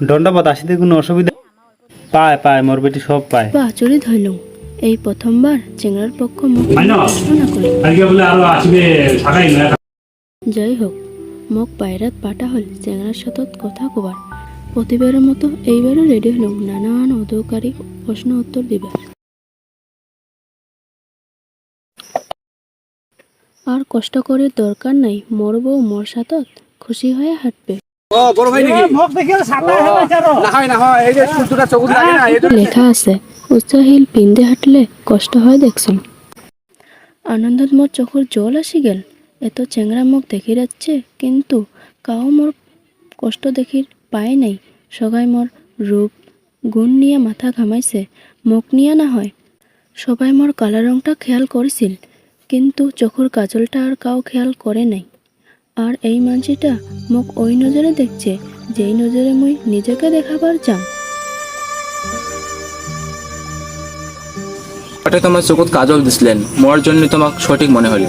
দণ্ডপথ আসিতে কোনো অসুবিধা পায় পায় মোর বেটি সব পায়। আচরিত হইলুম, এই প্রথমবার চেংড়ার পক্ষ মুখ প্রশ্ন না করি। যাই হোক, মোক বাইরাত পাঠা হল চেংড়ার সাথত কথা কবার। প্রতিবারের মতো এইবারও রেডি হলুম নানান অদৌকারী প্রশ্ন উত্তর দিবার। আর কষ্ট করে দরকার নাই, মোর বউ মোর সাথত খুশি হয়ে হাঁটবে। লেখা আছে, উচ্চশীল পিন্ধে হাঁটলে কষ্ট হয় দেখছুন। আনন্দত মোর চোখের জল আসি গেল। এত চেংড়া মুখ দেখি যাচ্ছে, কিন্তু কাউ মোর কষ্ট দেখি পায় নাই। সবাই মোর রূপ গুণ নিয়ে মাথা ঘামাইছে, মুখ নিয়ে না হয়। সবাই মোর কালা রংটা খেয়াল করেছিল, কিন্তু চোখের কাজলটা আর কাউ খেয়াল করে নাই। আর এই মানসিটা মোক ওই নজরে দেখছে, যেই নজরে মুই নিজেকে দেখাবার যাম। তোমার চোখত কাজল দিছিলেন, মোর জন্য তোমাক সঠিক মনে হল।